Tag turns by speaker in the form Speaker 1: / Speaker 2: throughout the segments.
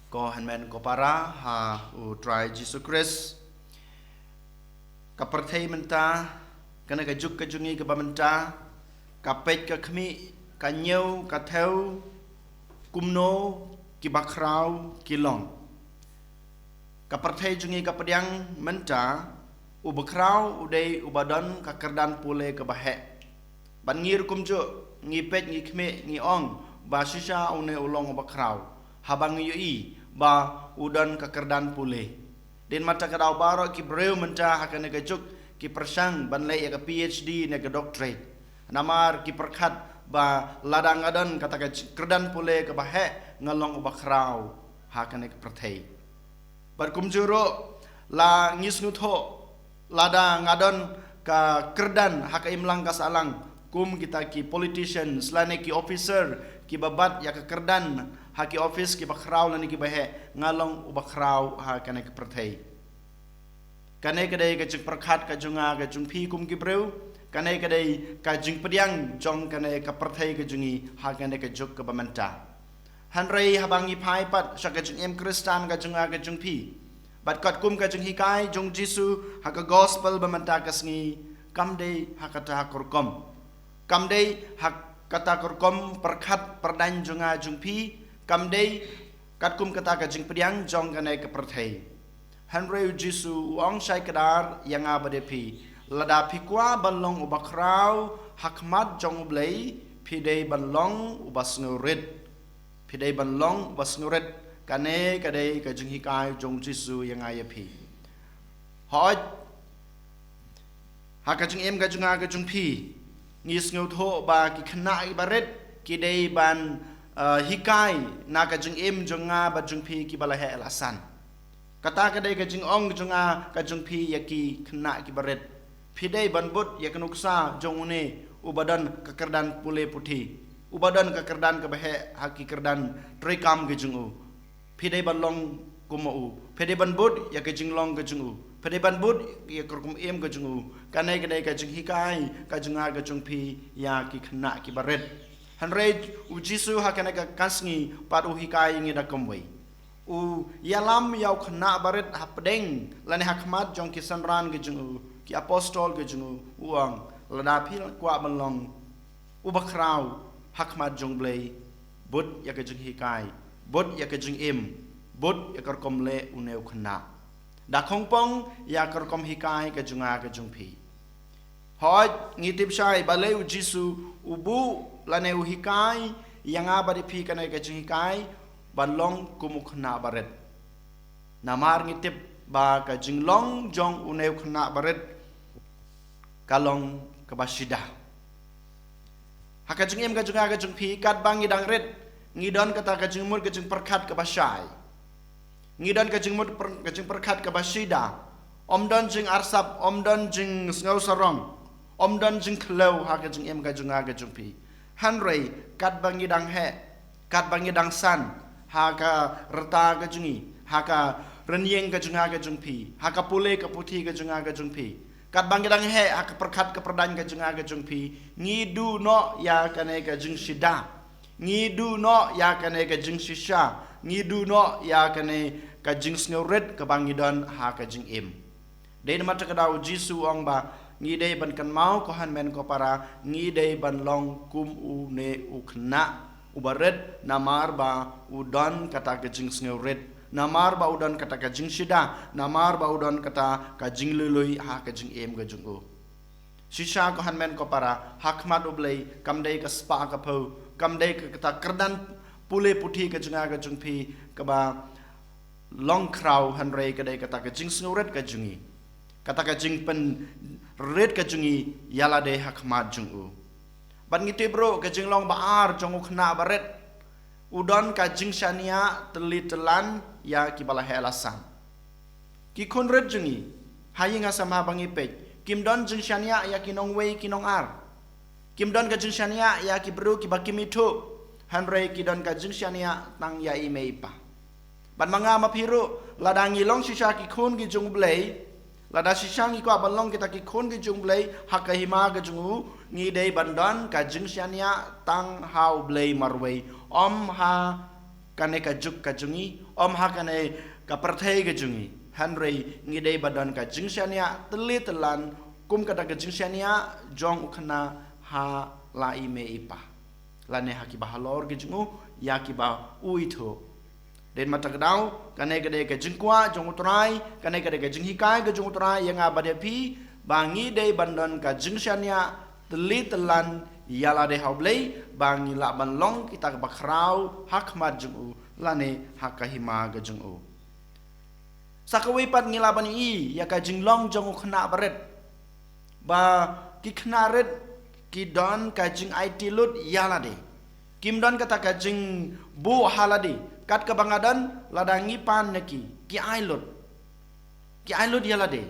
Speaker 1: Ko hanmen ko para ha try Jesus Christ kaperthai menta kana ka juk ka jungi ka bamenta ka pet ka khmi ka nyeu ka theu kumno ki bakrau ki long kaperthai jungi ka pediang menta u bakrau udai ubadan ka kerdan pule ka bahe ban ngir kumjo ngi pet ngi khmi ngi ong ba shisha une ulong bakrau habang yui ba udan kekerdan pulih. Den mata kadau baro ki breu menta hakane ke juk ki persang ban le ya PhD ne ke doctorate. Namar ki perkhat ba ladang adan kata ke kerdan pulih ke bahe ngalong ubakrau hakane ke perthai. Bar kumjuro la ngis ngutho ladang adan ka kerdan haka imlang kasalang kum kita ki politician selane ki officer ki babat ya ke kerdan haki office ki bakrau lani ki bahe ngalong ubakrau ha kane ke perthai kane kadai ka jing perkhat ka junga ka jungpi kum ki breu kane kadai ka jing pediang jong kane ka perthai ka jungi ha kane ka juk ka bamanta hanrei habangi phai pat saka jing em kristan ka junga ka jungpi bat kat kum ka jing hikai jong jisu ha ka gospel bamanta ka sngi kamdei ha kata hakurkom kamdei hak kata kurkom perkhat perdan junga jungpi kamdei katkum kata ka jing pediang jong kanai ke perthai hanreu jisu wang sai kadar yang abadepi lada pikwa balong ubakrau hakmat jong ublei pidei balong ubasnurit pidei balong ubasnurit kane kadai ka jing hikai jong jisu yang ayapi hoj hakajing em ka junga ka jungpi ngis ngutho ba ki khna ibaret ki dei ban hikai na ka jing em jonga ba jungpi ki bala he alasan kata ka dei ka jing ong jonga ka jungpi ya ki khna ki baret pidei ban but ya kanuksa jongune ubadan kekerdan pule puthi ubadan kekerdan ka bahe haki kerdan trikam ke jungu pidei ban long kumu pidei ban but ya ka jing long ke jungu pidei ban but ya kurkum em ke jungu kanai kadai ka jing hikai ka junga ka jungpi ya ki khna ki baret hanrei u jisu hakana ka kasngi pat u hikai ngi da komwei u yalam yau khna baret hapdeng lani hakmat jong ki sanran ke jungu ki apostol ke jungu uang lada phil kwa balong u bakrau hakmat jong blei bud ya ka jing hikai bud ya ka jing em bud ya kar komle u neu khna da khongpong ya kar kom hikai ka junga ka jungpi hoj ngitip sai balai u jisu ubu lane u hikai yang abadi pi kana ka jing hikai balong kumukhna baret namar ngitip ba ka jinglong jong uneu khna baret kalong ka basida haka jing em ka junga ka jungpi kat bangi dang ret ngidon kata ka jingmur ka jing perkhat ka basai ngidon ka jingmur ka jing perkhat ka basida omdon jing arsap omdon jing snau sarong omdon jing khlau haka jing em ka junga ka jungpi hanrei kat bangi dang he kat bangi dang san haka reta ka jungi haka renyeng ka junga ka jungpi haka pule ka puthi ka junga ka jungpi kat bangi dang he haka perkhat ka perdan ka junga ka jungpi ngidu no ya kane ka jing sida ngidu no ya kane ka jing shisha ngidu no ya kane ka jing sneuret ka bangi don haka jing em dei mata ka dau jisu ong ba ngidei ban kan mau ko han men ko para ngidei ban long kum u ne u khna ubaret namar ba udon kata ka jing sneuret namar ba udon kata ka jing sida namar ba udon kata ka jing lului ha ka jing em ga jungu shisha ko han men ko para hakmat ublei kamdei ka spa ka pho kamdei ka kata kerdan pule puthi ka junga ka jungpi ka ba long krau hanrei ka dei kata ka jing sneuret ka jungi kata ka jing pen red ka jungi yala de hakmat jungu ban ngiti bro ka jing long baar jong khna baret udon ka jing shania telitelan ya ki bala helasan ki kon red jungi hayinga sama bangi pe kim don jing shania ya ki nong wei ki nong ar kim don ka jing shania ya ki bro ki bakimi thu hanrei ki don ka jing shania tang ya imei pa ban manga mapiru ladangi long shisha ki khun ki jung blei lada sisang iko abalong kita ki khon ki jung blei hakahima ke jungu ngi dei bandon ka jing siania tang hau blei marwei om ha kane ka juk ka jungi om ha kane ka perthei ke jungi hanrei ngi dei bandon ka jing siania teli telan kum kata ka jing siania jong ukhna ha lai me ipa lane haki bahalor ke jungu ya ki ba uitho den mata kedau kane kade ke jingkwa jong utrai kane kade ke jinghikai ke jong utrai yang abade pi bangi dei bandon ka jingshania teli telan yala de haublei bangi la banlong kita ke bakrau hakmat jungu lane hakahima ke jungu sakawi pat ngila bani i ya ka jinglong jong khna baret ba ki khnaret ki don ka jing it lut yala de kim don kata ka jing bu halade kat kebangadan ladangi pan neki ki ailut ya lade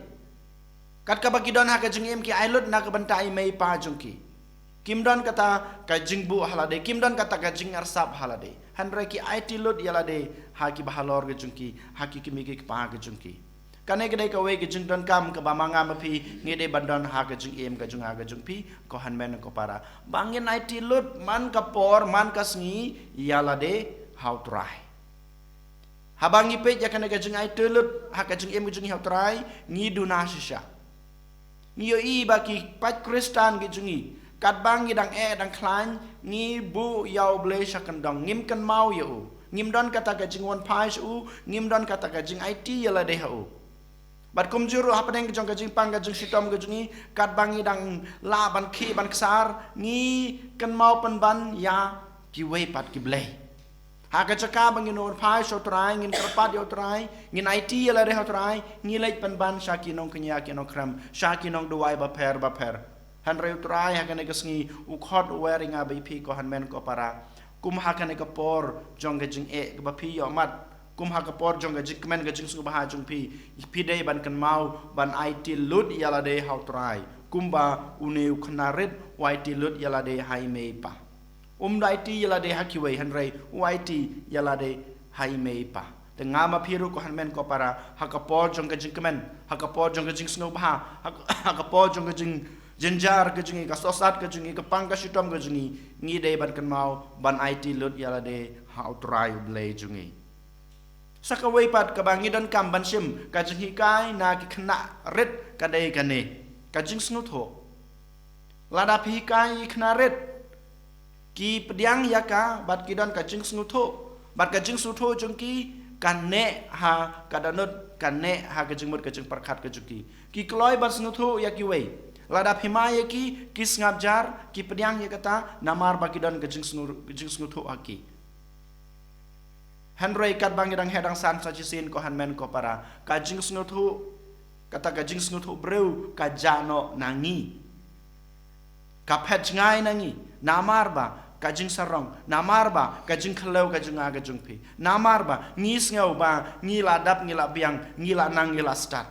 Speaker 1: kat kabakidon ha ka jingim ki ailut na ka bantai mai pa jungki kimdon kata ka jingbu halade kimdon kata ka jing arsap halade hanre ki aitilut ya lade ha ki bahalor ke jungki ha ki kimi ki pa ke jungki kane ke dai ka we ke jingdon kam ka bamanga mapi ngede bandon ha ka jing em ka jung ha ka jungpi ko hanmen ko para bangin aitilut man ka por man ka sngi ya lade how try habangi pe ya kana gajeng ai telut ha gajeng em gajeng hau trai ngi duna sisa ngi i baki pat kristan gajeng kat bang dang dang klan ngi bu yau ble sakan dong ngim kan mau yo ngim don kata gajeng wan pais u ngim don kata gajeng it yala de hu bat kum juru apa deng gajeng gajeng pang gajeng sitom gajeng kat bang dang la ban ki ban ksar ngi kan mau pen ban ya ki we pat ki ble Haka cakap bangin orang pai sotrai, ngin kerpat dia otrai, ngin IT ala dia otrai, ngilai penban syaki nong kenya keno kram, syaki nong duai baper. Han reu otrai haka negas ngi ukhot wearing abai pi ko han men ko para, kum haka nega por jong gajing ke bapi yo mat, kum haka por jong gajing kemen gajing sungu baha jong pi dei ban kan mau ban IT lut yala de otrai, kum ba une uknarit IT lut yala de hai meipa. Daiti yala de hakiwei hanrei waiti yala de hai meipa de ngama piru ko hanmen ko para hakapor jong gajing kemen hakapor jong gajing sngo bha hakapor jong gajing jenjar gajing ka sosat gajing ka pang ka sitom gajing ngi de ban kan mau ban it lut yala de ha utrai ble jungi sakawei pat ka bangi don kam ban sim ka jing hikai na ki khna ret ka de kane ka jing snu tho lada pi kai khna ret ki pediang yaka bat kidon ka jing snutho bat ka jing snutho jungki kanne ha kadanut kanne ha ka jing mut ka jing perkhat ka juki ki kloi bat snutho yaki we lada phimaya ki ngabjar ki pediang yakata namar ba kidon ka jing snutho aki hanrei kat bangidang hedang san sajisin ko hanmen ko para ka jing snutho kata ka jing snutho breu ka jano nangi ka phet ngai nangi namar ba kajing sarong namar ba kajing khalau kajing aga jungpi namar ba ngis ngau ba ngila dap ngila biang ngila nang ngila start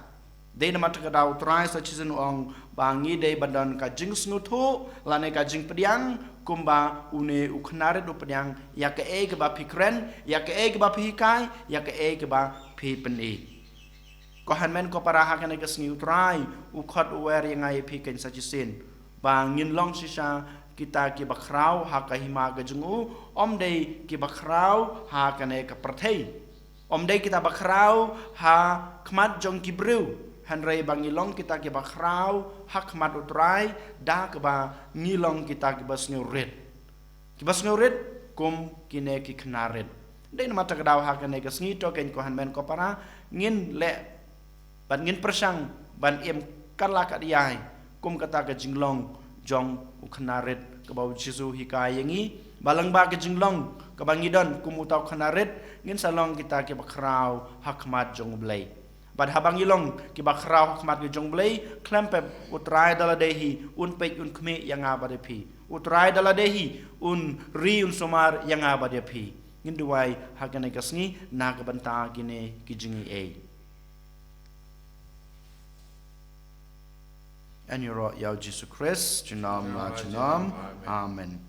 Speaker 1: de na mat kadau trai sa chizin ong ba ngi de badan kajing snuthu lane kajing pediang kumba une ukhnare do pediang ya ke e ke ba pikren ya ke e ke ba pikai ya ke e ke ba pi peni ko hanmen ko para ha kana ke sngi trai ukhot wer yang ai piken sa chisin ba ngin long sisa kita ki bakrau ha ka hima ga jungu om dei ki bakrau ha kane ka perthei om dei kita bakrau ha khmat jong ki bru hanrei bangilong kita ki bakrau ha khmat utrai da ka ba ngilong kita ki basneu red kum kine ki khnaret dei na mata kadau ha kane ka sngi to ken ko han men ko para ngin le ban ngin persang ban em kala ka diai kum kata ka jinglong jong uknaret ke bau jisu hikai yangi balang ba ke jinglong ke bangidon kumutau khnaret ngin salong kita ke bakrau hakmat jong blai bad habangilong ke bakrau hakmat ke jong blai klempe utrai dala dehi un pej un khme yang abade pi utrai dala dehi un ri un somar yang abade pi ngin duai hakane kasni na ke banta gine ki jingi e En your Yao Jesus Christ, Jinam, Amen.